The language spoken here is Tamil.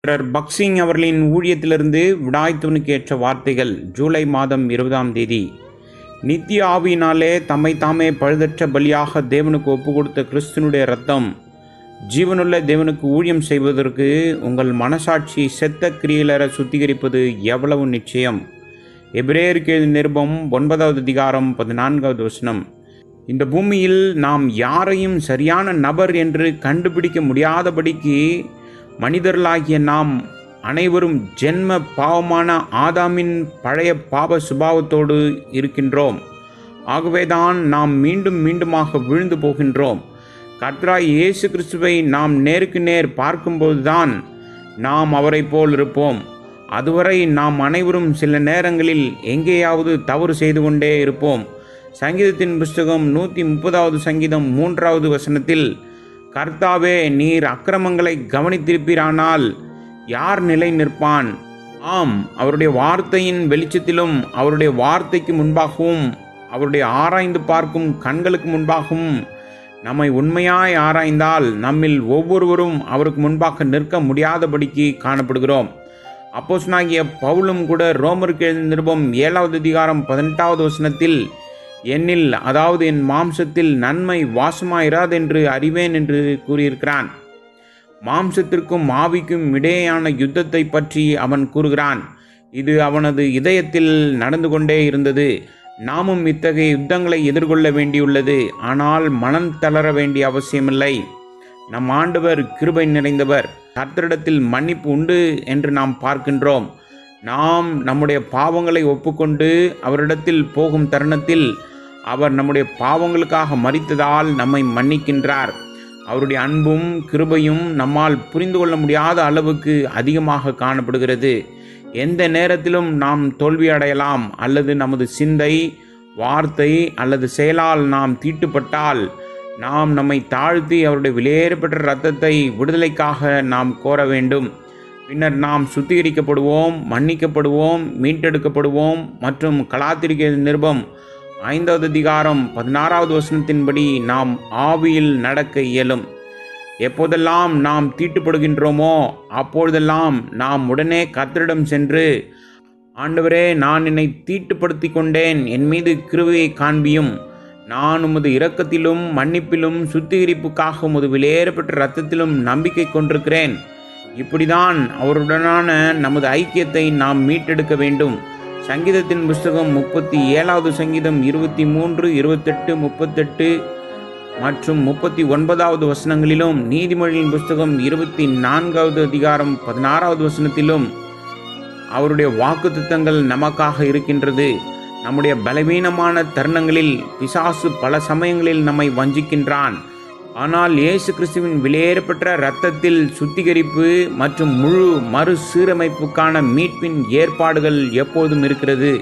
பக்சிங் அவர்களின் ஊழியத்திலிருந்து விடாய்த்துவனுக்கு ஏற்ற வார்த்தைகள். ஜூலை மாதம் 20ஆம் தேதி. நித்திய ஆவியினாலே தம்மை தாமே பழுதற்ற பலியாக தேவனுக்கு ஒப்பு கொடுத்த கிறிஸ்துனுடைய இரத்தம் ஜீவனுள்ள தேவனுக்கு ஊழியம் செய்வதற்கு உங்கள் மனசாட்சி செத்த கிரியலர சுத்திகரிப்பது எவ்வளவு நிச்சயம். எபிரேயருக்கு எழுதிய நிருபம் 9வது அதிகாரம் 14வது வசனம். இந்த பூமியில் நாம் யாரையும் சரியான நபர் என்று கண்டுபிடிக்க முடியாதபடிக்கு மனிதர்களாகிய நாம் அனைவரும் ஜென்ம பாவமான ஆதாமின் பழைய பாவ சுபாவத்தோடு இருக்கின்றோம். ஆகவேதான் நாம் மீண்டும் மீண்டுமாக விழுந்து போகின்றோம். கர்த்தராய் இயேசு கிறிஸ்துவை நாம் நேருக்கு நேர் பார்க்கும்போதுதான் நாம் அவரை போல் இருப்போம். அதுவரை நாம் அனைவரும் சில நேரங்களில் எங்கேயாவது தவறு செய்து கொண்டே இருப்போம். சங்கீதத்தின் புஸ்தகம் 130வது சங்கீதம் 3வது வசனத்தில், கர்த்தாவே, நீர் அக்கிரமங்களை கவனித்திருப்பீரானால் யார் நிலை நிற்பான்? ஆம், அவருடைய வார்த்தையின் வெளிச்சத்திலும் அவருடைய வார்த்தைக்கு முன்பாகவும் அவருடைய ஆராய்ந்து பார்க்கும் கண்களுக்கு முன்பாகவும் நம்மை உண்மையாய் ஆராய்ந்தால் நம்மில் ஒவ்வொருவரும் அவருக்கு முன்பாக நிற்க முடியாதபடிக்கு காணப்படுகிறோம். அப்போஸ்தலனாகிய பவுலும் கூட ரோமருக்கு எழுதிய நிருபம் 7வது அதிகாரம் 18வது வசனத்தில், என்னில், அதாவது என் மாம்சத்தில் நன்மை வாசமாயிராதென்று அறிவேன் என்று கூறியிருக்கிறான். மாம்சத்திற்கும் ஆவிக்கும் இடையேயான யுத்தத்தை பற்றி அவன் கூறுகிறான். இது அவனது இதயத்தில் நடந்து கொண்டே இருந்தது. நாமும் இத்தகைய யுத்தங்களை எதிர்கொள்ள வேண்டியுள்ளது. ஆனால் மனம் தளர வேண்டிய அவசியமில்லை. நம் ஆண்டவர் கிருபை நிறைந்தவர். கர்த்தரிடத்தில் மன்னிப்பு உண்டு என்று நாம் பார்க்கின்றோம். நாம் நம்முடைய பாவங்களை ஒப்புக்கொண்டு அவரிடத்தில் போகும் தருணத்தில் அவர் நம்முடைய பாவங்களுக்காக மரித்ததால் நம்மை மன்னிக்கின்றார். அவருடைய அன்பும் கிருபையும் நம்மால் புரிந்து கொள்ள முடியாத அளவுக்கு அதிகமாக காணப்படுகிறது. எந்த நேரத்திலும் நாம் தோல்வி அடையலாம், அல்லது நமது சிந்தை, வார்த்தை அல்லது செயலால் நாம் தீட்டுப்பட்டால் நாம் நம்மை தாழ்த்தி அவருடைய விலையேறப்பெற்ற இரத்தத்தை விடுதலைக்காக நாம் கோர வேண்டும். பின்னர் நாம் சுத்திகரிக்கப்படுவோம், மன்னிக்கப்படுவோம், மீட்டெடுக்கப்படுவோம். மற்றும் கலாத்தியருக்கு நிருபம் 5வது அதிகாரம் 16வது வசனத்தின்படி நாம் ஆவியில் நடக்க இயலும். எப்போதெல்லாம் நாம் தீட்டுப்படுகின்றோமோ அப்பொழுதெல்லாம் நாம் உடனே கர்த்தரிடம் சென்று, ஆண்டவரே, நான் என்னை தீட்டுப்படுத்தி கொண்டேன், என் மீது கிருபையை காண்பியும், நான் உமது இரக்கத்திலும் மன்னிப்பிலும் சுத்திகரிப்புக்காக உமது விலையேறப்பெற்ற இரத்தத்திலும் நம்பிக்கை கொண்டிருக்கிறேன். இப்படிதான் அவருடனான நமது ஐக்கியத்தை நாம் மீட்டெடுக்க வேண்டும். சங்கீதத்தின் புஸ்தகம் 37வது சங்கீதம் 23, 28, 38 மற்றும் 39வது வசனங்களிலும், நீதிமொழியின் புஸ்தகம் 24வது அதிகாரம் 16வது வசனத்திலும் அவருடைய வாக்குத்தத்தங்கள் நமக்காக இருக்கின்றது. நம்முடைய பலவீனமான தருணங்களில் பிசாசு பல சமயங்களில் நம்மை வஞ்சிக்கின்றான். ஆனால் இயேசு கிறிஸ்துவின் விலையேறப்பெற்ற இரத்தத்தில் சுத்திகரிப்பு மற்றும் முழு மறுசீரமைப்புக்கான மீட்பின் ஏற்பாடுகள் எப்போதும் இருக்கிறது.